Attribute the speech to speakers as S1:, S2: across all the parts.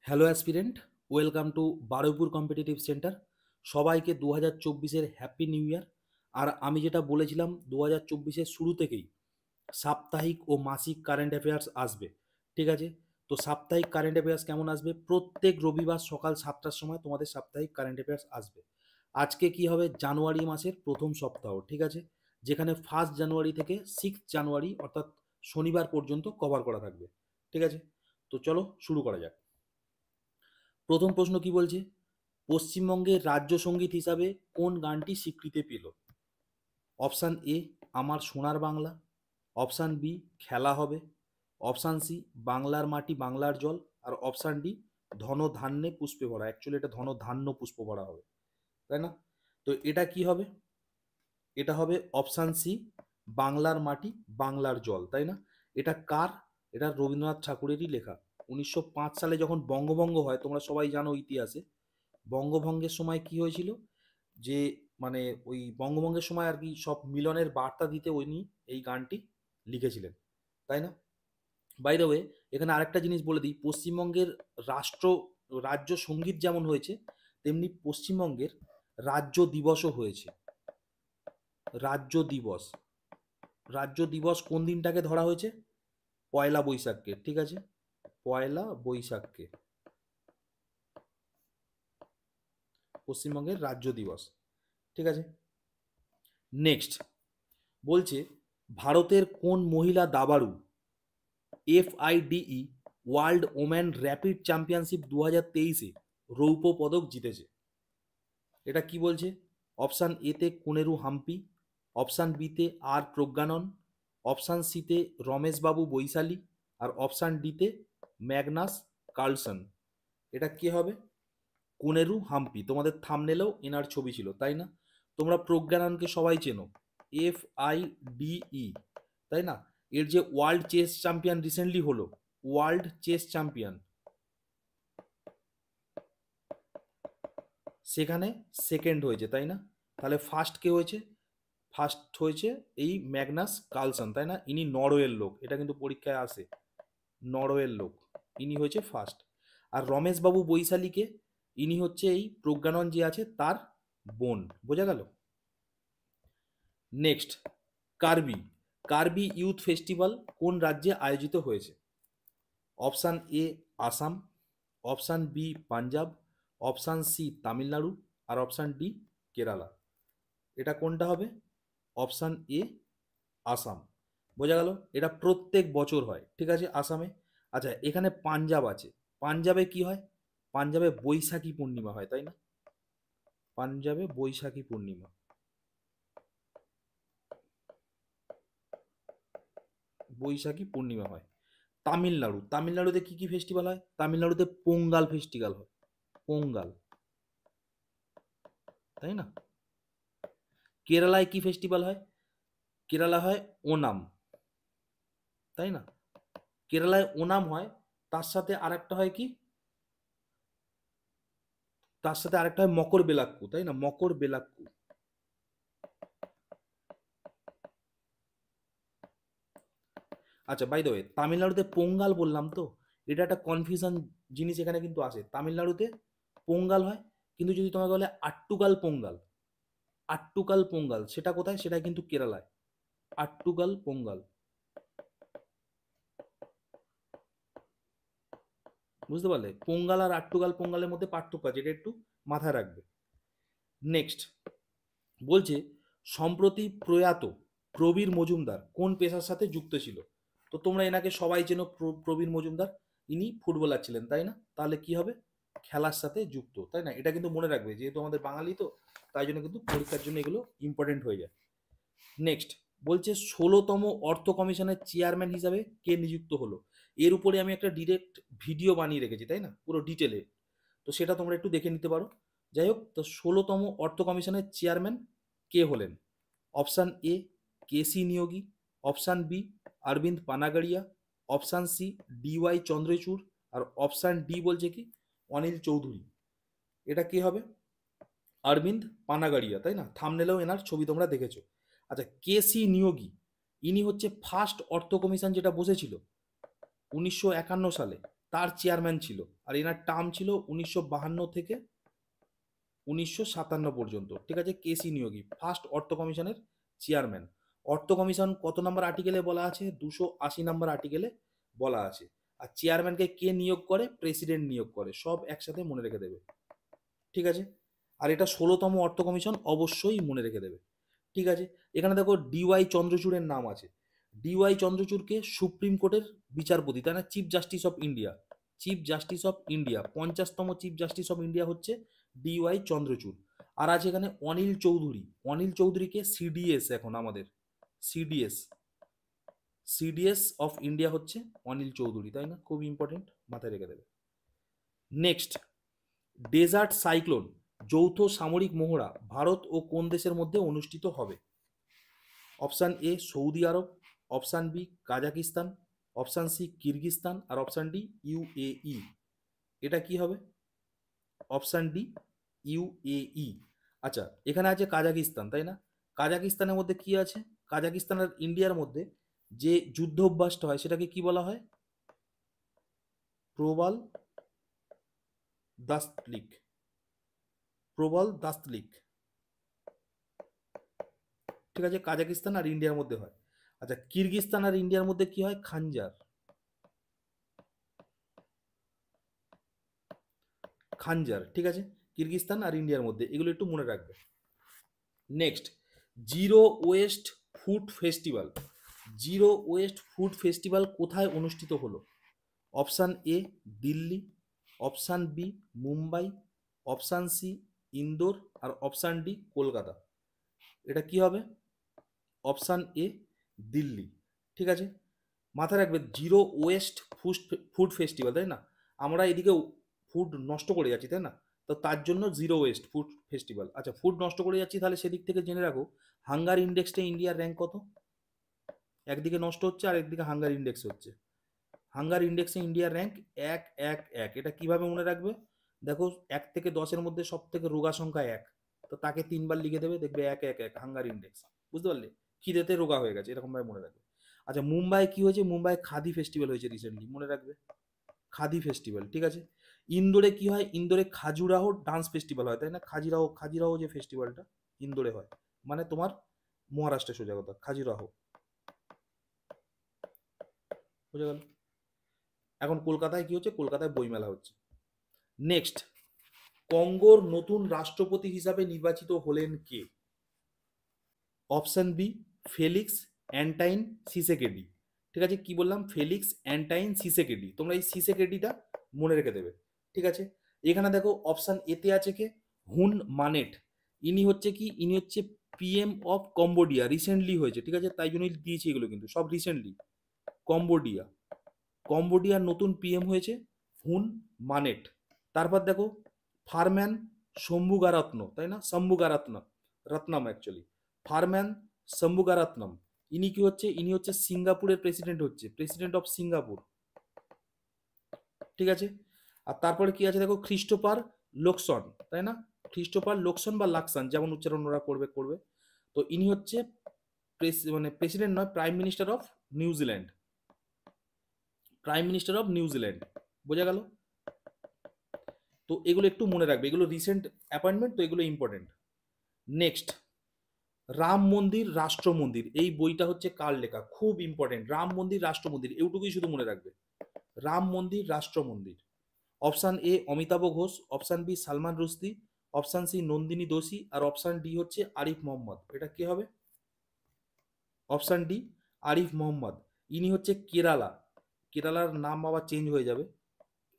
S1: Hello aspirant, welcome to Baruipur competitive centre. সবাইকে 2024-এর happy new year. আর আমি যেটা বলেছিলাম 2024-এর শুরু থেকেই সাপ্তাহিক ও মাসিক কারেন্ট অ্যাফেয়ার্স আসবে, ঠিক আছে? তো সাপ্তাহিক কারেন্ট অ্যাফেয়ার্স কেমন আসবে? প্রত্যেক রবিবার সকাল 7টার সময় তোমাদের সাপ্তাহিক কারেন্ট অ্যাফেয়ার্স আসবে। আজকে কি হবে? জানুয়ারি মাসের প্রথম সপ্তাহ, ঠিক আছে? যেখানে 1 জানুয়ারি থেকে 6 জানুয়ারি অর্থাৎ শনিবার পর্যন্ত কভার করা থাকবে, ঠিক আছে? তো চলো শুরু করা যাক। প্রথম প্রশ্ন কি বলছে? পশ্চিমবঙ্গের রাজ্য সঙ্গীত হিসাবে কোন গানটি স্বীকৃতি পেল? অপশান এ আমার সোনার বাংলা, অপশান বি খেলা হবে, অপশান সি বাংলার মাটি বাংলার জল, আর অপশান ডি ধন ধান্যে পুষ্পে ভরা। অ্যাকচুয়ালি এটা ধন ধান্য পুষ্প ভরা হবে, তাই না? তো এটা কি হবে? এটা হবে অপশান সি বাংলার মাটি বাংলার জল, তাই না? এটা কার? এটা রবীন্দ্রনাথ ঠাকুরেরই লেখা। 1905 সালে যখন বঙ্গভঙ্গ হয়, তোমরা সবাই জানো ইতিহাসে, বঙ্গভঙ্গের সময় কি হয়েছিল? যে মানে ওই বঙ্গভঙ্গের সময় আর কি সব মিলনের বার্তা দিতে উনি এই গানটি লিখেছিলেন, তাই না? বাই দ্য ওয়ে, এখানে আরেকটা জিনিস বলে দিই, পশ্চিমবঙ্গের রাষ্ট্র রাজ্য সঙ্গীত যেমন হয়েছে, তেমনি পশ্চিমবঙ্গের রাজ্য দিবসও হয়েছে। রাজ্য দিবস, রাজ্য দিবস কোন দিনটাকে ধরা হয়েছে? পয়লা বৈশাখকে, ঠিক আছে? পয়লা বৈশাখকে পশ্চিমবঙ্গের রাজ্য দিবস, ঠিক আছে? নেক্সট বলছে, ভারতের কোন মহিলা দাবাড়ু FIDE world woman rapid championship 2023-এ রৌপ্য পদক জিতেছে? এটা কি বলছে? অপশান এতে কোনেরু হাম্পি, অপশান বিতে আর প্রজ্ঞানন, অপশান সিতে রমেশবাবু বৈশালী, আর অপশান ডিতে ম্যাগনাস কার্লসন। এটা কি হবে? কোনেরু হাম্পি। তোমাদের থাম্বনেলেও এনার ছবি ছিল, তাই না? তোমরা প্রজ্ঞাননকে সবাই চেনো, এফআইডিই, তাই না? এর যে ওয়ার্ল্ড চেস চ্যাম্পিয়ন রিসেন্টলি হলো, ওয়ার্ল্ড চেস চ্যাম্পিয়ন, সেখানে সেকেন্ড হয়েছে, তাই না? তাহলে ফার্স্ট কে হয়েছে? ফার্স্ট হয়েছে এই ম্যাগনাস কার্লসন, তাই না? ইনি নরওয়ের লোক, এটা কিন্তু পরীক্ষায় আসে, নরওয়ের লোক, ইনি হয়েছে ফার্স্ট। আর রমেশবাবু বৈশালীকে, ইনি হচ্ছে এই প্রজ্ঞানন যে আছে তার বোন। বোঝা গেল? Next, Karbi, Karbi youth festival কোন রাজ্যে আয়োজিত হয়েছে? Option A Assam, option B Punjab, option C Tamil Nadu, আর অপশান ডি কেরালা। এটা কোনটা হবে? Option A Assam. বোঝা গেল? এটা প্রত্যেক বছর হয়, ঠিক আছে, আসামে। আচ্ছা, এখানে পাঞ্জাব আছে। পাঞ্জাবে কি হয়? পাঞ্জাবে বৈশাখী পূর্ণিমা হয়, তাই না? পাঞ্জাবে বৈশাখী পূর্ণিমা, বৈশাখী পূর্ণিমা হয়। তামিলনাড়ু, তামিলনাড়ুতে কি কি ফেস্টিভ্যাল হয়? তামিলনাড়ুতে পোঙ্গাল ফেস্টিভ্যাল হয়, পোঙ্গাল, তাই না? কেরালায় কি ফেস্টিভ্যাল হয়? কেরালা হয় ওনাম, তাই না? কেরালায় ওনাম হয়, তার সাথে আরেকটা হয় কি? তার সাথে আরেকটা হয় মকর বেলাক্কু, তাই না? মকর বেলাক্কু। আচ্ছা, বাই দ্য ওয়ে, তামিলনাড়ুতে পোঙ্গাল বললাম তো, এটা একটা কনফিউশন জিনিস এখানে কিন্তু আসে। তামিলনাড়ুতে পোঙ্গাল হয়, কিন্তু যদি তোমাকে বলে আট্টুকাল পোঙ্গাল, আট্টুকাল পোঙ্গাল সেটা কোথায়? সেটা কিন্তু কেরালায়, আট্টুকাল পোঙ্গাল। বুঝতে পারলে? পোঙ্গাল আর আট্টুকাল পোঙ্গালের মধ্যে পার্থক্য আছে, এটা একটু মাথায় রাখবে। নেক্সট বলছে, সম্প্রতি প্রয়াত প্রবীর মজুমদার কোন পেশার সাথে যুক্ত ছিল? তো তোমরা এনাকে সবাই চেনো, প্রবীর মজুমদার, ইনি ফুটবলার ছিলেন, তাই না? তাহলে কি হবে? খেলার সাথে যুক্ত, তাই না? এটা কিন্তু মনে রাখবে, যেহেতু আমাদের বাঙালি তো, তাই জন্য কিন্তু পরীক্ষার জন্য এগুলো ইম্পর্টেন্ট হয়ে যায়। নেক্সট বলছে, 16তম অর্থ কমিশনের চেয়ারম্যান হিসাবে কে নিযুক্ত হলো? এর উপরে আমি একটা ডিরেক্ট ভিডিও বানিয়ে রেখেছি, তাই না, পুরো ডিটেলে। তো সেটা তোমরা একটু দেখে নিতে পারো। যাই হোক, তো 16তম অর্থ কমিশনের চেয়ারম্যান কে হলেন? Option A KC Neogy, option B Arvind Panagariya, option C DY Chandrachud, আর অপশান ডি বলছে কি অনিল চৌধুরী। এটা কি হবে? অরবিন্দ পানাগড়িয়া, তাই না? থামনেলেও এনার ছবি তোমরা দেখেছো। আচ্ছা, কেসি নিয়োগী, ইনি হচ্ছে ফার্স্ট অর্থ কমিশন যেটা বসেছিল 1951 সালে, তার চেয়ারম্যান ছিল। আর এনার টার্ম ছিল 1952 থেকে 1957 পর্যন্ত। ঠিক আছে, কেসি নিয়োগী ফার্স্ট অর্থ কমিশনের চেয়ারম্যান। অর্থ কমিশন কত নম্বর আর্টিকেলে বলা আছে? 280 নম্বর আর্টিকেলে বলা আছে। আর চেয়ারম্যানকে কে নিয়োগ করে? প্রেসিডেন্ট নিয়োগ করে। সব একসাথে মনে রেখে দেবে। ঠিক আছে, আর এটা 16তম অর্থ কমিশন, অবশ্যই মনে রেখে দেবে। ঠিক আছে, এখানে দেখো ডিওয়াই চন্দ্রচূড়ের নাম আছে। ডিওয়াই চন্দ্রচূড়কে সুপ্রিম কোর্টের বিচারপতি, তাই না? Chief justice of India, chief justice of India 50তম চিফ জাস্টিস অফ ইন্ডিয়া হচ্ছে ডিওয়াই চন্দ্রচূড়। আর আছে এখানে অনিল চৌধুরী। অনিল চৌধুরীকে সিডিএস, এখন আমাদের সিডিএস, সিডিএস অফ ইন্ডিয়া হচ্ছে অনিল চৌধুরী, তাই না? খুব ইম্পর্টেন্ট, মাথায় রেখে দেবে। নেক্সট, ডেজার্ট সাইক্লোন যৌথ সামরিক মহড়া ভারত ও কোন দেশের মধ্যে অনুষ্ঠিত হবে? Option A Saudi Arab, option B Kazakhstan, option C Kyrgyzstan, আর অপশান ডি ইউএই। এটা কি হবে? Option D UAE. আচ্ছা, এখানে আছে কাজাকিস্তান, তাই না? কাজাকিস্তানের মধ্যে কি আছে? কাজাকিস্তান আর ইন্ডিয়ার মধ্যে যে যুদ্ধ অভ্যাসটা হয় সেটাকে কি বলা হয়? প্রবাল দাস্তলিক, প্রবাল দাস্তলিক। ঠিক আছে, কাজাকিস্তান আর ইন্ডিয়ার মধ্যে হয়। আচ্ছা, কিরগিস্তান আর ইন্ডিয়ার মধ্যে কি হয়? খানজার, খানজার। ঠিক আছে, কিরগিস্তান আর ইন্ডিয়ার মধ্যে, এগুলো একটু মনে রাখবে। Next, zero waste food festival. Zero waste food festival কোথায় অনুষ্ঠিত হলো? Option A Delhi, option B Mumbai, option C Indore, আর অপশান ডি কলকাতা। এটা কি হবে? Option A Delhi. ঠিক আছে, মাথায় রাখবে জিরো ওয়েস্ট ফুড ফেস্টিভ্যাল, তাই না? আমরা এদিকে ফুড নষ্ট করে যাচ্ছি, তাই না? তো তার জন্য জিরো ওয়েস্ট ফুড ফেস্টিভ্যাল। আচ্ছা, ফুড নষ্ট করে যাচ্ছি, তাহলে সেদিক থেকে জেনে রাখো হাঙ্গার ইন্ডেক্সে ইন্ডিয়ার র্যাঙ্ক কত? একদিকে নষ্ট হচ্ছে আর একদিকে হাঙ্গার ইন্ডেক্স হচ্ছে। হাঙ্গার ইন্ডেক্সে ইন্ডিয়ার র্যাঙ্ক 1 1 1। এটা কিভাবে মনে রাখবে? দেখো 1 থেকে 10-এর মধ্যে সব থেকে রোগা সংখ্যা 1, তো তাকে 3বার লিখে দেবে, দেখবে 1 1 1 হাঙ্গার ইন্ডেক্স। বুঝতে পারলে? খিদেতে রোগা হয়ে গেছে, এরকম ভাবে মনে রাখবে। আচ্ছা, মুম্বাই কি হয়েছে? মুম্বাই খাদি ফেস্টিভ্যাল হয়েছে রিসেন্টলি, মনে রাখবে, খাদি ফেস্টিভ্যাল। ঠিক আছে, ইন্দোরে কি হয়? ইন্দোরে খাজুরাহো ডান্স ফেস্টিভ্যাল হয়, তাই না? খাজুরাহো, খাজুরাহো যে ফেস্টিভ্যালটা ইন্দোরে হয়, মানে তোমার মহারাষ্ট্রে সোজা কথা, খাজুরাহো। বুঝে গেল? এখন কলকাতায় কি হচ্ছে? কলকাতায় বইমেলা হচ্ছে। নেক্সট, কঙ্গোর নতুন রাষ্ট্রপতি হিসাবে নির্বাচিত হলেন কে? Option B Felix Antoine Tshisekedi. ঠিক আছে, কি বললাম? Felix Antoine Tshisekedi. তোমরা এই সিসেকেডিটা মনে রেখে দেবে। ঠিক আছে, এখানে দেখো অপশন এতে আছে কে? হুন মানেট। ইনি হচ্ছে কি? ইনি হচ্ছে পিএম অফ কম্বোডিয়া, রিসেন্টলি হয়েছে। ঠিক আছে, তাই জন্যই দিয়েছি এগুলো, কিন্তু সব রিসেন্টলি। কম্বোডিয়া, কম্বোডিয়ার নতুন পিএম হয়েছে হুন মানেট। তারপর দেখো ফারম্যান শম্ভুগারত্ন, তাই না? শম্ভুগারত্ন, রত্নম অ্যাকচুয়ালি, ফারম্যান শম্ভুগারত্নম। ইনি কি হচ্ছে? ইনি হচ্ছে সিঙ্গাপুরের প্রেসিডেন্ট, হচ্ছে প্রেসিডেন্ট অফ সিঙ্গাপুর। ঠিক আছে, আর তারপরে কি আছে দেখো, খ্রিস্টোফার লোকসন, তাই না? খ্রিস্টোফার লোকসন বা লাকসান, যেমন উচ্চারণ ওরা করবে করবে। তো ইনি হচ্ছে মানে প্রেসিডেন্ট নয়, prime minister of New Zealand, prime minister of New Zealand. বোঝা গেল? তো এগুলো একটু মনে রাখবে, এগুলো রিসেন্ট অ্যাপয়েন্টমেন্ট, তো এগুলো ইম্পর্টেন্ট। নেক্সট, রাম মন্দির রাষ্ট্র মন্দির, এই বইটা হচ্ছে কার লেখা? খুব ইম্পর্টেন্ট, রাম মন্দির রাষ্ট্র মন্দির, এইটুকুই শুধু মনে রাখবে, Ram Mandir Rashtra Mandir. Option A Amitav Ghosh, option B Salman Rushdie, option C Nandini Doshi, আর অপশান ডি হচ্ছে আরিফ মোহাম্মদ। এটা কি হবে? Option D Arif Mohammad. ইনি হচ্ছে কেরালা, কেরালার নাম আবার চেঞ্জ হয়ে যাবে,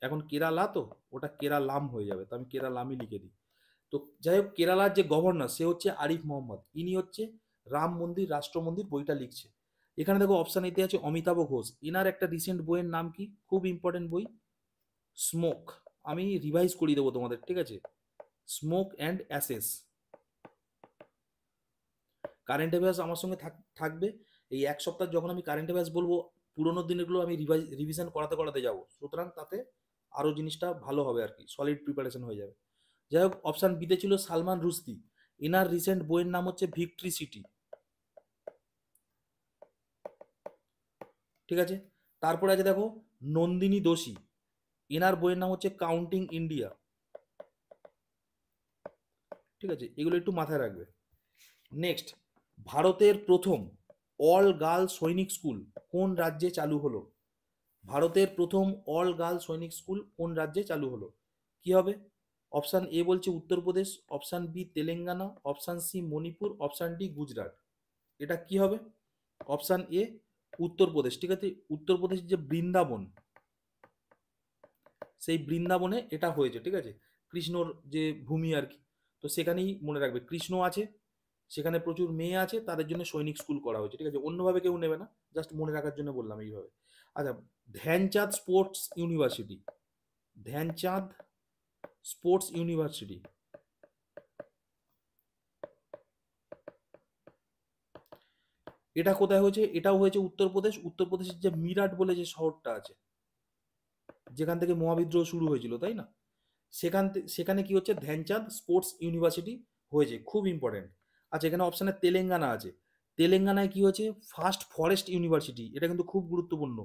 S1: এখন কেরালা তো, ওটা কেরালাম হয়ে যাবে, তো আমি কেরালামই লিখে দিই। তো যাই হোক, কেরালার যে গভর্নর সে হচ্ছে আরিফ মোহাম্মদ, ইনি হচ্ছে রাম মন্দির রাষ্ট্র মন্দির বইটা লিখছে। এখানে দেখো অপশান এতে আছে অমিতাভ ঘোষ, এনার একটা রিসেন্ট বইয়ের নাম কি? খুব ইম্পর্টেন্ট বই, স্মোক। আমি রিভাইজ করিয়ে দেবো তোমাদের, ঠিক আছে? Smoke and ashes. Current affairs আমার সঙ্গে থাকবে এই এক সপ্তাহ, যখন আমি কারেন্ট অ্যাফেয়ার্স বলবো পুরোনো দিনেরগুলো আমি রিভিশন করাতে করাতে যাবো, সুতরাং তাতে আরও জিনিসটা ভালো হবে আর কি, সলিড প্রিপারেশন হয়ে যাবে। যাই হোক, অপশান বিতে ছিল সালমান রুশদি, এনার রিসেন্ট বইয়ের নাম হচ্ছে ভিক্টরি সিটি। ঠিক আছে, তারপরে আছে দেখো নন্দিনী দোষী, এনার বইয়ের নাম হচ্ছে কাউন্টিং ইন্ডিয়া। ঠিক আছে, এগুলো একটু মাথায় রাখবে। নেক্সট, ভারতের প্রথম অল গার্লস সৈনিক স্কুল কোন রাজ্যে চালু হলো? ভারতের প্রথম অল গার্লস সৈনিক স্কুল কোন রাজ্যে চালু হলো? কি হবে? অপশান এ বলছে Uttar Pradesh, option B Telangana, option C Manipur, option D Gujarat. এটা কি হবে? Option A Uttar Pradesh. ঠিক আছে, উত্তরপ্রদেশের যে বৃন্দাবন, সেই বৃন্দাবনে এটা হয়েছে। ঠিক আছে, কৃষ্ণর যে ভূমি আর কি, তো সেখানেই মনে রাখবে কৃষ্ণ আছে, সেখানে প্রচুর মেয়ে আছে, তাদের জন্য সৈনিক স্কুল করা হয়েছে। ঠিক আছে, অন্যভাবে কেউ নেবে না, জাস্ট মনে রাখার জন্য বললাম এইভাবে। আচ্ছা, Dhyanchand sports university, Dhyanchand sports university এটা কোথায় হয়েছে? এটাও হয়েছে উত্তরপ্রদেশ। উত্তরপ্রদেশের যে মিরাট বলে যে শহরটা আছে, যেখান থেকে মহাবিদ্রোহ শুরু হয়েছিল, তাই না? সেখানে কি হচ্ছে, ধ্যানচাঁদ স্পোর্টস ইউনিভার্সিটি হয়েছে, খুব ইম্পর্টেন্ট। আচ্ছা, এখানে অপশানে তেলেঙ্গানা আছে। তেলেঙ্গানায় কি হয়েছে? ফার্স্ট ফরেস্ট ইউনিভার্সিটি, এটা কিন্তু খুব গুরুত্বপূর্ণ।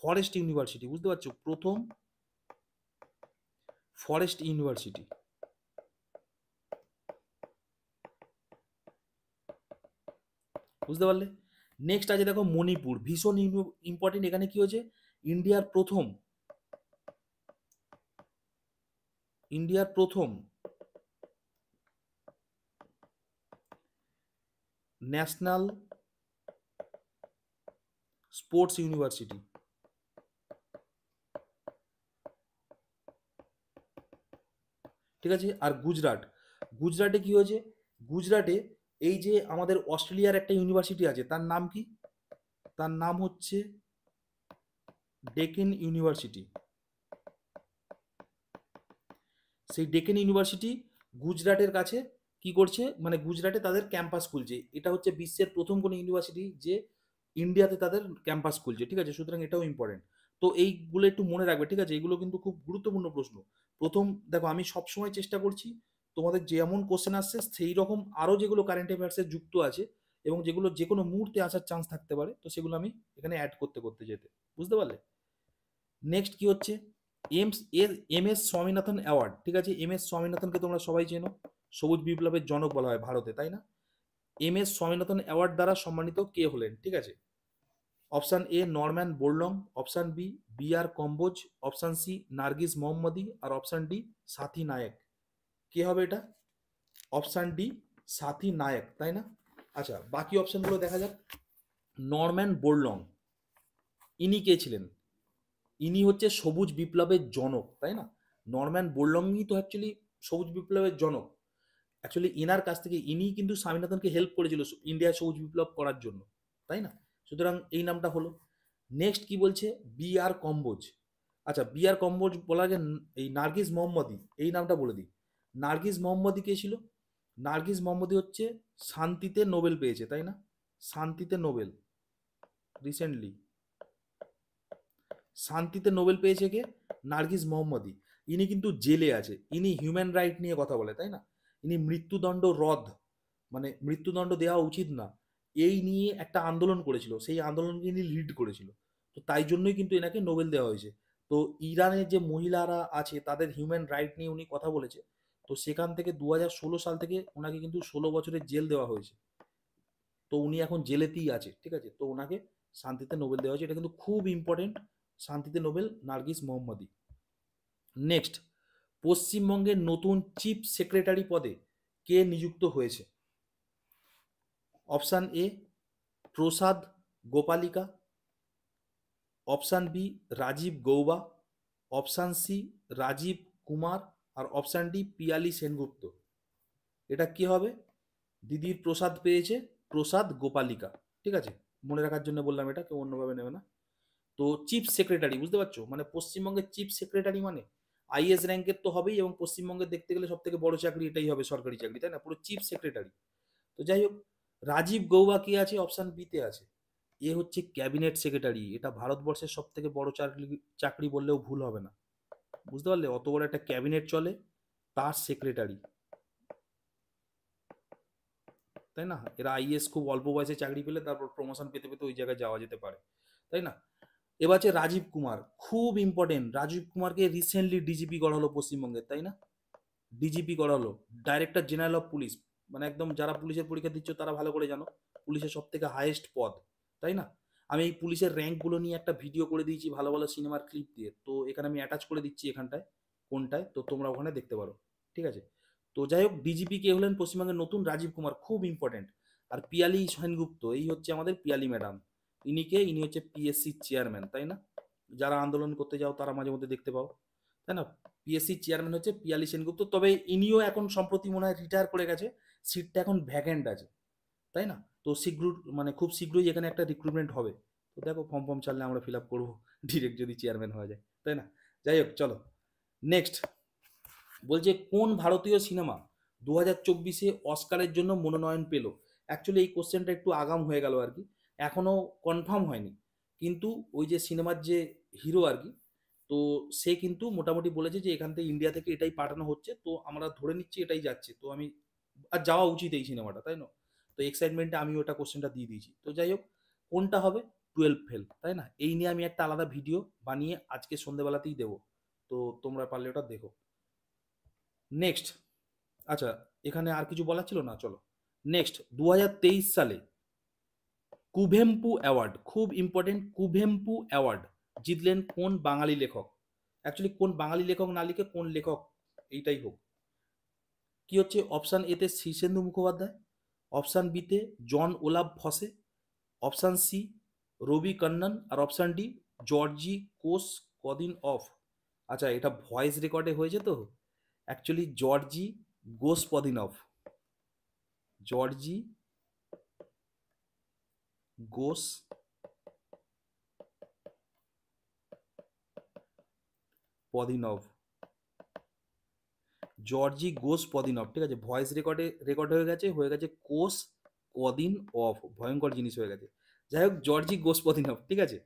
S1: ফরেস্ট ইউনিভার্সিটি, বুঝতে পারছো? প্রথম ফরেস্ট ইউনিভার্সিটি। বুঝতে পারলে? নেক্সট আছে দেখো মণিপুর, ভীষণ ইম্পর্টেন্ট। এখানে কি হয়েছে? ইন্ডিয়ার প্রথম ইন্ডিয়ার প্রথম ন্যাশনাল স্পোর্টস ইউনিভার্সিটি। ঠিক আছে, আর গুজরাট, গুজরাটে কি হয়েছে? গুজরাটে এই যে আমাদের অস্ট্রেলিয়ার একটা ইউনিভার্সিটি আছে, তার নাম কি? তার নাম হচ্ছে ডেকেন ইউনিভার্সিটি। সেই ডেকেন ইউনিভার্সিটি গুজরাটের কাছে কি করছে, মানে গুজরাটে তাদের ক্যাম্পাস খুলছে। এটা হচ্ছে বিশ্বের প্রথম কোনো ইউনিভার্সিটি যে ইন্ডিয়াতে তাদের ক্যাম্পাস খুলছে। ঠিক আছে, সুতরাং এটাও ইম্পর্টেন্ট। তো এইগুলো একটু মনে রাখবে। ঠিক আছে, এগুলো কিন্তু খুব গুরুত্বপূর্ণ প্রশ্ন। প্রথম দেখো, আমি সবসময় চেষ্টা করছি তোমাদের যেমন কোশ্চেন আসছে সেই রকম আরও যেগুলো কারেন্ট অ্যাফেয়ার্সে যুক্ত আছে এবং যেগুলো যে কোনো মুহূর্তে আসার চান্স থাকতে পারে, তো সেগুলো আমি এখানে অ্যাড করতে করতে যেতে। বুঝতে পারলে? নেক্সট কি হচ্ছে, এম এস স্বামীনাথন অ্যাওয়ার্ড। ঠিক আছে, এম এস স্বামীনাথনকে তোমরা সবাই চেনো, সবুজ বিপ্লবের জনক বলা হয় ভারতে, তাই না? এম এস স্বামীনাথন অ্যাওয়ার্ড দ্বারা সম্মানিত কে হলেন? ঠিক আছে, option A Norman Borlaug, option B B R Kamboj, option C Nargis Mohammad, R option D সাথী নায়েক। কে হবে এটা? অপশান ডি সাথী নায়েক, তাই না? আচ্ছা, বাকি অপশানগুলো দেখা যাক। নরম্যান বোরলং, ইনি কে ছিলেন? ইনি হচ্ছে সবুজ বিপ্লবের জনক, তাই না? নরম্যান বোরলংই তো অ্যাকচুয়ালি সবুজ বিপ্লবের জনক। অ্যাকচুয়ালি ইনার কাছ থেকে ইনি কিন্তু স্বামীনাথনকে হেল্প করেছিল ইন্ডিয়ায় সবুজ বিপ্লব করার জন্য, তাই না? সুতরাং এই নামটা হলো। নেক্সট কি বলছে? বি আর কম্বোজ। আচ্ছা, বি আর কম্বোজ বলার আগে এই নার্গিস মোহাম্মদী, এই নামটা বলে দিই। নার্গিস মোহাম্মদী কে ছিল? নার্গিস মোহাম্মদী হচ্ছে শান্তিতে নোবেল পেয়েছে, তাই না? শান্তিতে নোবেল, রিসেন্টলি শান্তিতে নোবেল পেয়েছে কে? নার্গিস মোহাম্মদী। ইনি কিন্তু জেলে আছে, ইনি হিউম্যান রাইট নিয়ে কথা বলে, তাই না? ইনি মৃত্যুদণ্ড রদ, মানে মৃত্যুদণ্ড দেওয়া উচিত না, এই নিয়ে একটা আন্দোলন করেছিল, সেই আন্দোলনকে ইনি লিড করেছিল। তো তাই জন্যই কিন্তু এনাকে নোবেল দেওয়া হয়েছে। তো ইরানের যে মহিলারা আছে তাদের হিউম্যান রাইট নিয়ে উনি কথা বলেছে। তো সেখান থেকে 2016 সাল থেকে ওনাকে কিন্তু 16 বছরের জেল দেওয়া হয়েছে। তো উনি এখন জেলেতেই আছে। ঠিক আছে, তো ওনাকে শান্তিতে নোবেল দেওয়া হয়েছে, এটা কিন্তু খুব ইম্পর্টেন্ট। শান্তিতে নোবেল নার্গিস মোহাম্মদী। নেক্সট, পশ্চিমবঙ্গের নতুন চিফ সেক্রেটারি পদে কে নিযুক্ত হয়েছে? Option A Prasad Gopalika, option B Rajiv Gauba, option C Rajiv Kumar, আর অপশান ডি পিয়ালি সেনগুপ্ত। এটা কি হবে? দিদির প্রসাদ পেয়েছে প্রসাদ গোপালিকা। ঠিক আছে, মনে রাখার জন্য বললাম, এটা কেউ অন্যভাবে নেবে না। তো চিফ সেক্রেটারি, বুঝতে পারছো? মানে পশ্চিমবঙ্গের চিফ সেক্রেটারি মানে আইএস র্যাঙ্কের তো হবেই, এবং পশ্চিমবঙ্গের দেখতে গেলে সব থেকে বড় চাকরি এটাই হবে, সরকারি চাকরি, তাই না? পুরো চিফ সেক্রেটারি। তো যাই হোক, রাজীব গৌবা কি আছে? অপশান বিতে আছে। এ হচ্ছে ক্যাবিনেট সেক্রেটারি। এটা ভারতবর্ষের সব থেকে বড় চাকরি, চাকরি বললেও ভুল হবে না। বুঝতে পারলে? অত বড় একটা ক্যাবিনেট চলে, তার সেক্রেটারি, তাই না? এরা আইএস খুব অল্প বয়সে চাকরি পেলে তারপর প্রমোশন পেতে পেতে ওই জায়গায় যাওয়া যেতে পারে, তাই না? এবার হচ্ছে রাজীব কুমার, খুব ইম্পর্টেন্ট। রাজীব কুমারকে রিসেন্টলি ডিজিপি করা হলো পশ্চিমবঙ্গের, তাই না? ডিজিপি করা হলো, ডাইরেক্টর জেনারেল অফ পুলিশ। মানে একদম যারা পুলিশের পরীক্ষা দিচ্ছ তারা ভালো করে জানো, পুলিশের সব থেকে হাইয়েস্ট পদ, তাই না? আমি এই পুলিশের র্যাঙ্কগুলো নিয়ে একটা ভিডিও করে দিয়েছি ভালো ভালো সিনেমার ক্লিপ দিয়ে, তো এখানে আমি অ্যাটাচ করে দিচ্ছি এখানটায়, কোনটায়, তো তোমরা ওখানে দেখতে পারো। ঠিক আছে? তো যাই হোক, ডিজিপি কে হলেন পশ্চিমবঙ্গের নতুন? রাজীব কুমার, খুব ইম্পর্টেন্ট। আর পিয়ালি সেনগুপ্ত, এই হচ্ছে আমাদের পিয়ালি ম্যাডাম। ইনি হচ্ছে পিএসসি চেয়ারম্যান, তাই না? যারা আন্দোলন করতে যাও তারা মাঝে মধ্যে দেখতে পাও, তাই না? পিএসসি চেয়ারম্যান হচ্ছে পিয়ালি সেনগুপ্ত, তবে ইনিও এখন সম্প্রতি মনে হয় রিটায়ার করে গেছে, সিটটা এখন ভ্যাকেন্ট আছে, তাই না? তো শীঘ্র, মানে খুব শীঘ্রই এখানে একটা রিক্রুটমেন্ট হবে। তো দেখো, ফর্ম ফর্ম ছাড়লে আমরা ফিল আপ করবো ডিরেক্ট যদি চেয়ারম্যান হওয়া যায়, তাই না? যাই হোক, চলো নেক্সট। বলছে কোন ভারতীয় সিনেমা 2024-এ অস্কারের জন্য মনোনয়ন পেল? অ্যাকচুয়ালি এই কোশ্চেনটা একটু আগাম হয়ে গেল আর কি, এখনও কনফার্ম হয়নি। কিন্তু ওই যে সিনেমার যে হিরো আর কি, তো সে কিন্তু মোটামুটি বলেছে যে এখান থেকে, ইন্ডিয়া থেকে এটাই পাঠানো হচ্ছে, তো আমরা ধরে নিচ্ছি এটাই যাচ্ছে। তো আমি, আর যাওয়া উচিত এই সিনেমাটা, তাই না? তো এক্সাইটমেন্টে আমি ওটা কোশ্চেনটা দিয়ে দিয়েছি। তো যাই হোক, কোনটা হবে? 12 ফেল, তাই না? এই নিয়ে আমি একটা আলাদা ভিডিও বানিয়ে আজকে সন্ধ্যেবেলাতেই দেবো, তো তোমরা পারলে ওটা দেখো। নেক্সট। আচ্ছা, এখানে আর কিছু বলার ছিল না, চলো নেক্সট। 2023 সালে কুভেম্পু অ্যাওয়ার্ড, খুব ইম্পর্টেন্ট, কুভেম্পু অ্যাওয়ার্ড জিতলেন কোন বাঙালি লেখক? অ্যাকচুয়ালি কোন বাঙালি লেখক না লিখে কোন লেখক এইটাই হোক। কি হচ্ছে? অপশান এতে শীর্ষেন্দু মুখোপাধ্যায়, অপশান বিতে জন ওলাভ ফসে, অপশান সি রবি কন্নন, আর অপশান ডি জর্জি কোস কদিন অফ। আচ্ছা, এটা ভয়েস রেকর্ডে হয়েছে তো, অ্যাকচুয়ালি জর্জি গোসপদিনভ, জর্জি গোস পদিনভ, জর্জি গোস পদিনভ, ঠিক আছে? ভয়েস রেকর্ড হয়ে গেছে কোস কদিন অফ, ভয়ঙ্কর জিনিস হয়ে গেছে। যাই হোক, জর্জি গোস পদিনভ, ঠিক আছে?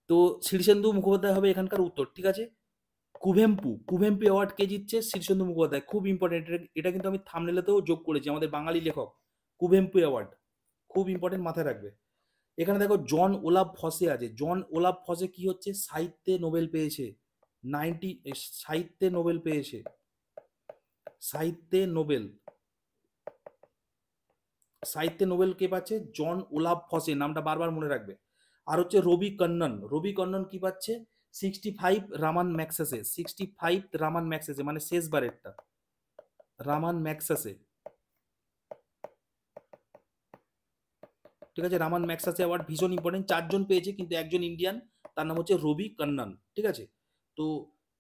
S1: তো শীর্ষেন্দু মুখোপাধ্যায় হবে এখানকার উত্তর, ঠিক আছে? কুভেম্পু অ্যাওয়ার্ড কে জিতছে? শীর্ষেন্দু মুখোপাধ্যায়, খুব ইম্পর্টেন্ট। এটা কিন্তু আমি থামনেলেতেও যোগ করেছি, আমাদের বাঙালি লেখক, কুভেম্পু অ্যাওয়ার্ড, খুব ইম্পর্টেন্ট, মাথায় রাখবে। এখানে দেখো জন ওলাভ ফসে আছে, জন ওলাভ ফসে কি হচ্ছে? সাহিত্যে নোবেল পেয়েছে, নাইনটি, সাহিত্যে নোবেল পেয়েছে, সাহিত্যে নোবেল, সাহিত্যে নোবেল কে পাচ্ছে? জন ওলাভ ফসে, নামটা বারবার মনে রাখবে। আর হচ্ছে রবি কন্নন, রবি কন্নন কি পাচ্ছে? 65 রামান ম্যাক্সেসে, মানে শেষবারেরটা, রামান ম্যাক্সাসে, ঠিক আছে? রামান ম্যাক্সাসে অ্যাওয়ার্ড ভীষণ ইম্পর্টেন্ট, 4জন পেয়েছে কিন্তু একজন ইন্ডিয়ান, তার নাম হচ্ছে রবি কন্নন, ঠিক আছে? তো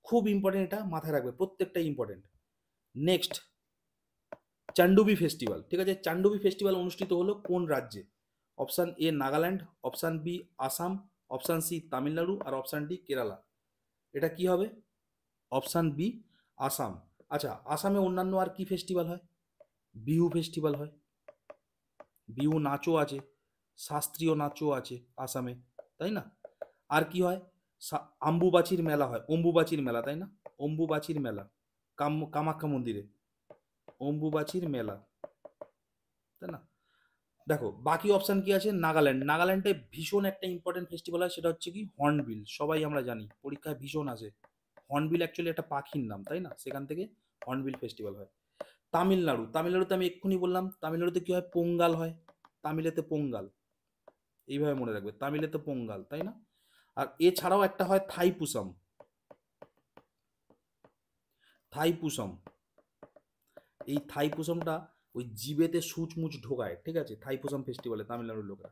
S1: খুব ইম্পর্টেন্ট, এটা মাথায় রাখবে, প্রত্যেকটাই ইম্পর্টেন্ট। নেক্সট, চান্ডুবি ফেস্টিভ্যাল, ঠিক আছে? চান্ডুবি ফেস্টিভ্যাল অনুষ্ঠিত হলো কোন রাজ্যে? Option A Nagaland, option B Assam, option C Tamil Nadu, আর অপশান ডি কেরালা। এটা কি হবে? Option B Assam. আচ্ছা, আসামে অন্যান্য আর কি ফেস্টিভ্যাল হয়? বিহু ফেস্টিভ্যাল হয়, বিহু নাচও আছে, শাস্ত্রীয় নাচও আছে আসামে, তাই না? আর কি হয়? আম্বুবাচির মেলা হয়, অম্বুবাচির মেলা, তাই না? অম্বুবাচির মেলা, কামাখ্যা মন্দিরে অম্বুবাচির মেলা, তাই না? দেখো বাকি অপশান কি আছে? নাগাল্যান্ড, নাগাল্যান্ডে ভীষণ একটা ইম্পর্টেন্ট ফেস্টিভ্যাল হয়, সেটা হচ্ছে কি হর্নবিল, সবাই আমরা জানি, পরীক্ষায় ভীষণ আসে। হর্নবিল অ্যাকচুয়ালি একটা পাখির নাম, তাই না? সেখান থেকে হর্নবিল ফেস্টিভ্যাল হয়। তামিলনাড়ু, তামিলনাড়ুতে আমি এক্ষুনি বললাম, তামিলনাড়ুতে কি হয়? পোঙ্গাল হয়, তামিলেতে পোঙ্গাল, এইভাবে মনে রাখবে, তামিলেতে পোঙ্গাল, তাই না? আর এছাড়াও একটা হয় থাইপুসম, থাইপুসম, এই থাইপুসমটা ওই জিবেতে সুচমুচ ঢোকায়, ঠিক আছে? থাইপুসম ফেস্টিভ্যালে তামিলনাড়ুর লোকেরা।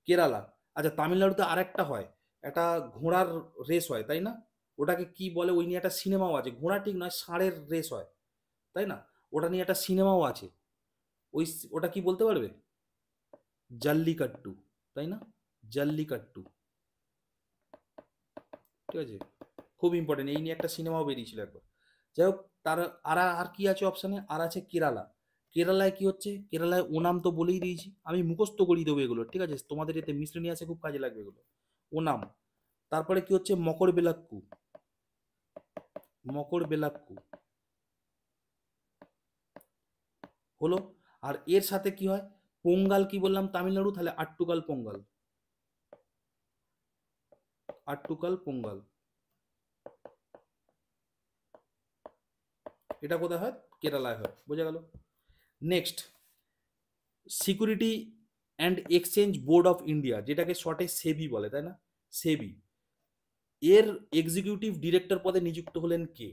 S1: কেরালা, আচ্ছা তামিলনাড়ুতে আরেকটা হয়, একটা ঘোড়ার রেস হয়, তাই না? ওটাকে কি বলে? ওই নিয়ে একটা সিনেমাও আছে, ঘোড়া ঠিক নয়, ষাঁড়ের রেস হয়, তাই না? ওটা নিয়ে একটা সিনেমাও আছে, ওই ওটা কি বলতে পারবে? জাল্লিকাট্টু, তাই না? জাল্লিকাট্টু, ঠিক আছে? খুব ইম্পর্টেন্ট, এই নিয়ে একটা সিনেমাও বেরিয়েছিল একবার। যাই হোক, তার আর আর কি আছে অপশানে? আর আছে কেরালা। কেরালায় কি হচ্ছে? কেরালায় ওনাম তো বলেই দিয়েছি, আমি মুখস্থ করিয়ে দেবো এগুলো, ঠিক আছে? তোমাদের এতে মিসলেনিয়াসে খুব কাজে লাগবে এগুলো। ওনাম, তারপরে কি হচ্ছে? মকর বেলাক্কু, মকর বেলাক্কু হলো। আর এর সাথে কি হয়? পোঙ্গাল কি বললাম? তামিলনাড়ু, তাহলে আট্টুকাল পোঙ্গাল, আট্টুকাল পোঙ্গল, এটা কোথায় হয়? কেরালায় হয়। বোঝা গেল? Next, security and exchange board of India, যেটাকে শর্টে সেবি বলে, তাই না? সেবি এর এক্সিকিউটিভ ডিরেক্টর পদে নিযুক্ত হলেন কে?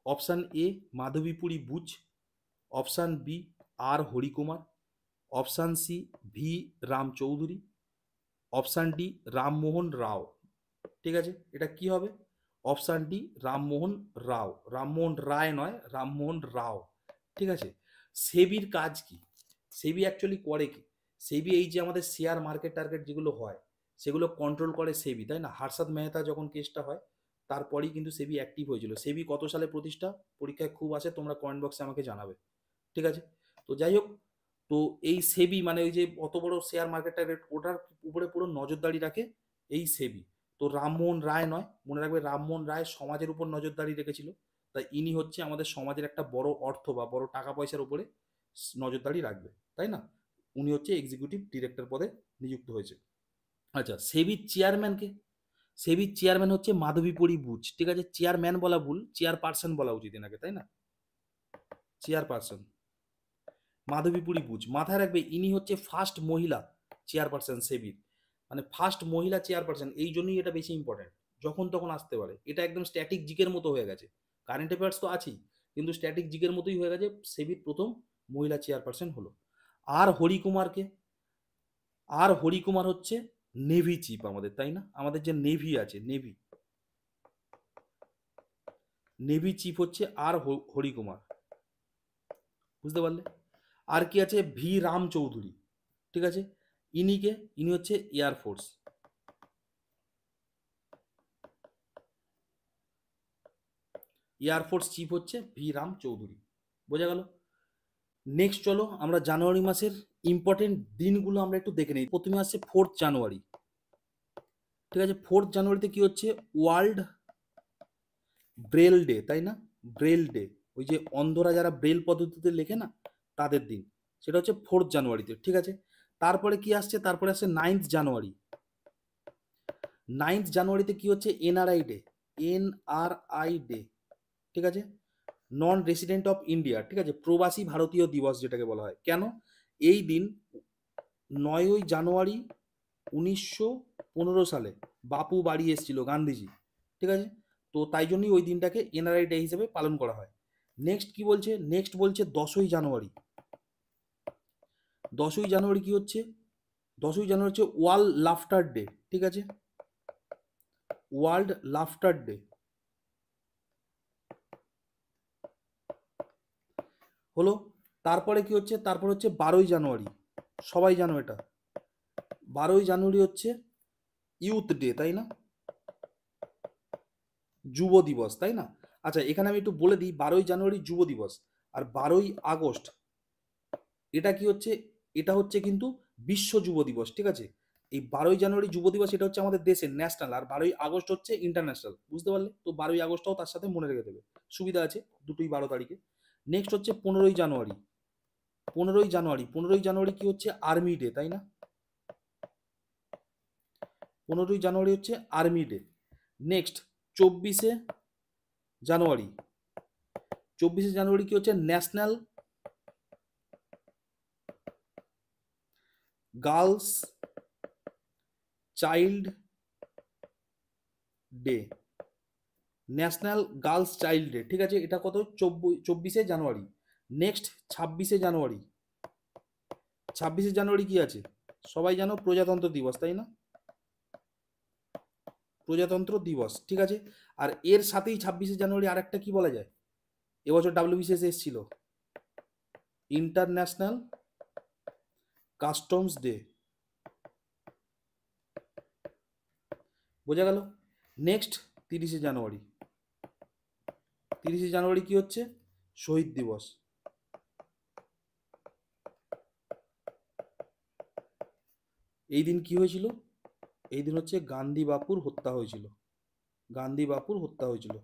S1: Option A মাধবীপুরী Butch, option B R Harikumar, option C V Ram Chowdhury, option D Rammohan রাও। ঠিক আছে, এটা কি হবে? অপশান ডি রামমোহন রাও, রামমোহন রায় নয়, রামমোহন রাও। ঠিক আছে, সেবির কাজ কি? সেবি অ্যাকচুয়ালি করে কি? সেবি এই যে আমাদের শেয়ার মার্কেট টার্গেট যেগুলো হয় সেগুলো কন্ট্রোল করে সেবি, তাই না? হার্ষাদ মেহতা যখন কেসটা হয় তারপরেই কিন্তু সেবি অ্যাক্টিভ হয়েছিল। সেবি কত সালে প্রতিষ্ঠা? পরীক্ষায় খুব আসে, তোমরা কমেন্ট বক্সে আমাকে জানাবে। ঠিক আছে, তো যাই হোক, তো এই সেবি মানে ওই যে অত বড় শেয়ার মার্কেট টার্গেট, ওটার উপরে পুরো নজরদারি রাখে এই সেবি। তো রামমোহন রায় নয়, মনে রাখবে রামমোহন রায় সমাজের উপর নজরদারি রেখেছিল, তাই ইনি হচ্ছে আমাদের সমাজের একটা বড় অর্থ বা বড় টাকা পয়সার উপরে নজরদারি রাখবে, তাই না? উনি হচ্ছে এক্সিকিউটিভ ডিরেক্টর পদে নিযুক্ত হয়েছে। আচ্ছা, সেবির চেয়ারম্যানকে? সেবির চেয়ারম্যান হচ্ছে মাধবীপুরী বুচ। ঠিক আছে, চেয়ারম্যান বলা ভুল, চেয়ারপারসন বলা উচিত এনাকে, তাই না? Chairperson মাধবীপুরী Butch. মাথায় রাখবে ইনি হচ্ছে ফার্স্ট মহিলা চেয়ারপারসন সেবির, মানে ফার্স্ট মহিলা চেয়ারপারসন। এই জন্যই এটা বেশি ইম্পর্টেন্ট, যখন তখন আসতে পারে। এটা একদম স্ট্যাটিক জিকের মতো হয়ে গেছে, কারেন্ট অ্যাফেয়ার্স তো আছেই, কিন্তু স্ট্যাটিক জিকের মতোই হয়ে গেছে। সেবির প্রথম মহিলা চেয়ারপারসন হলো। আর হরিকুমারকে? আর হরিকুমার হচ্ছে নেভি চিফ আমাদের, তাই না? আমাদের যে নেভি আছে, নেভি নেভি চিফ হচ্ছে আর হরিকুমার। বুঝতে পারলে? আর কি আছে? ভি রাম চৌধুরী। ঠিক আছে, ইনিকে? ইনি হচ্ছে এয়ারফোর্স। এয়ারফোর্স চিফ হচ্ছে ভি রাম চৌধুরী। বোঝা গেল? নেক্সট চলো আমরা জানুয়ারি মাসের ইম্পর্টেন্ট দিনগুলো আমরা একটু দেখে নিই। প্রথমে আসছে 4th জানুয়ারি। ঠিক আছে, 4th জানুয়ারিতে কি হচ্ছে? ওয়ার্ল্ড ব্রেল ডে, তাই না? ব্রেল ডে, ওই যে অন্ধরা যারা ব্রেল পদ্ধতিতে লেখে না, তাদের দিন। সেটা হচ্ছে 4th জানুয়ারিতে। ঠিক আছে, তারপরে কি আসছে? তারপরে আসছে 9th জানুয়ারি। 9th জানুয়ারিতে কি হচ্ছে? NRI day, NRI day. ঠিক আছে, নন রেসিডেন্ট অফ ইন্ডিয়া। ঠিক আছে, প্রবাসী ভারতীয় দিবস যেটাকে বলা হয়। কেন? এই দিন 9ই জানুয়ারি 1915 সালে বাপু বাড়ি এসেছিল গান্ধীজি। ঠিক আছে, তো তাই জন্যই ওই দিনটাকে এনআরআই ডে হিসেবে পালন করা হয়। নেক্সট কি বলছে? নেক্সট বলছে 10ই জানুয়ারি। 10ই জানুয়ারি কি হচ্ছে? 10ই জানুয়ারি হচ্ছে ওয়ার্ল্ড লাফটার ডে। ঠিক আছে, ওয়ার্ল্ড লাফটার ডে হলো। তারপরে কি হচ্ছে? তারপর হচ্ছে 12ই জানুয়ারি। সবাই জানো এটা, 12ই জানুয়ারি হচ্ছে ইউথ ডে, তাই না? যুব দিবস, তাই না? আচ্ছা, এখানে আমি একটু বলে দিই, 12ই জানুয়ারি যুব দিবস। আর 12ই আগস্ট এটা কি হচ্ছে? এটা হচ্ছে কিন্তু বিশ্ব যুব দিবস। ঠিক আছে, এই 12ই জানুয়ারি যুব দিবস এটা হচ্ছে আমাদের দেশের ন্যাশনাল, আর 12ই আগস্ট হচ্ছে ইন্টারন্যাশনাল। বুঝতে পারলে? তো 12ই আগস্টটাও তার সাথে মনে রেখে দেবে, সুবিধা আছে, দুটোই 12 তারিখে। নেক্সট হচ্ছে 15ই জানুয়ারি। 15ই জানুয়ারি, 15ই জানুয়ারি কি হচ্ছে? আর্মি ডে, তাই না? 15ই জানুয়ারি হচ্ছে আর্মি ডে। নেক্সট 24শে জানুয়ারি। 24শে জানুয়ারি কি হচ্ছে? National girls child day, national girls child day. ঠিক আছে, এটা কত? 24শে জানুয়ারি। নেক্সট 26শে জানুয়ারি। 26শে জানুয়ারি কি আছে? সবাই জানো, প্রজাতন্ত্র দিবস, তাই না? প্রজাতন্ত্র দিবস। ঠিক আছে, আর এর সাথেই 26শে জানুয়ারি আর একটা কি বলা যায়? এবছর ডাব্লিউবিসিএস এসেছিল, ইন্টারন্যাশনাল কাস্টমস ডে। বোঝা গেল? নেক্সট 30শে জানুয়ারি। 30শে জানুয়ারি কি হচ্ছে? শহীদ দিবস। এই দিন কি হয়েছিল? এই দিন হচ্ছে গান্ধী বাপুর হত্যা হয়েছিল, গান্ধী বাপুর হত্যা হয়েছিল,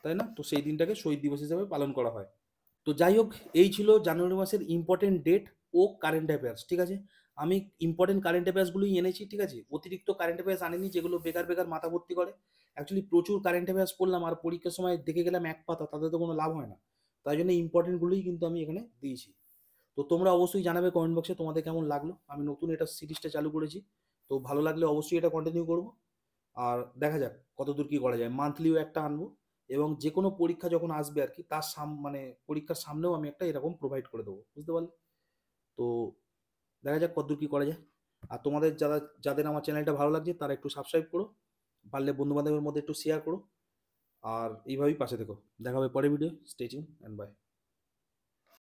S1: তাই না? তো সেই দিনটাকে শহীদ দিবস হিসেবে পালন করা হয়। তো যাই হোক, এই ছিল জানুয়ারি মাসের ইম্পর্টেন্ট ডেট ও কারেন্ট অ্যাফেয়ার্স। ঠিক আছে, আমি ইম্পর্টেন্ট কারেন্ট অ্যাফেয়ার্সগুলোই এনেছি, ঠিক আছে? অতিরিক্ত কারেন্ট অ্যাফেয়ার্স আনিনি যেগুলো বেকার বেকার মাথা ভর্তি করে। অ্যাকচুয়ালি প্রচুর কারেন্ট অ্যাফেয়ার্স পড়লাম আর পরীক্ষার সময় দেখে গেলাম এক পাতা, তাতে তো কোনো লাভ হয় না। তাই জন্য ইম্পর্টেন্টগুলোই কিন্তু আমি এখানে দিয়েছি। তো তোমরা অবশ্যই জানাবে কমেন্ট বক্সে তোমাদের কেমন লাগলো। আমি নতুন এটা সিরিজটা চালু করেছি। তো ভালো লাগলে অবশ্যই এটা কন্টিনিউ করব। আর দেখা যাক কতদূর কি করা যায়। মান্থলিও একটা আনবো এবং যে কোনো পরীক্ষা যখন আসবে আর কি তার মানে পরীক্ষার সামনেও আমি একটা এরকম প্রোভাইড করে দেবো, বুঝতে পারলে? তো দেখা যাক কতদূর কি করা যায়। আর তোমাদের যাদের আমার চ্যানেলটা ভালো লাগছে তারা একটু সাবস্ক্রাইব করো, পারলে বন্ধু বান্ধবের মধ্যে একটু শেয়ার করো, আর এইভাবেই পাশে থেকো। দেখা হবে পরের video. Stay tune and by.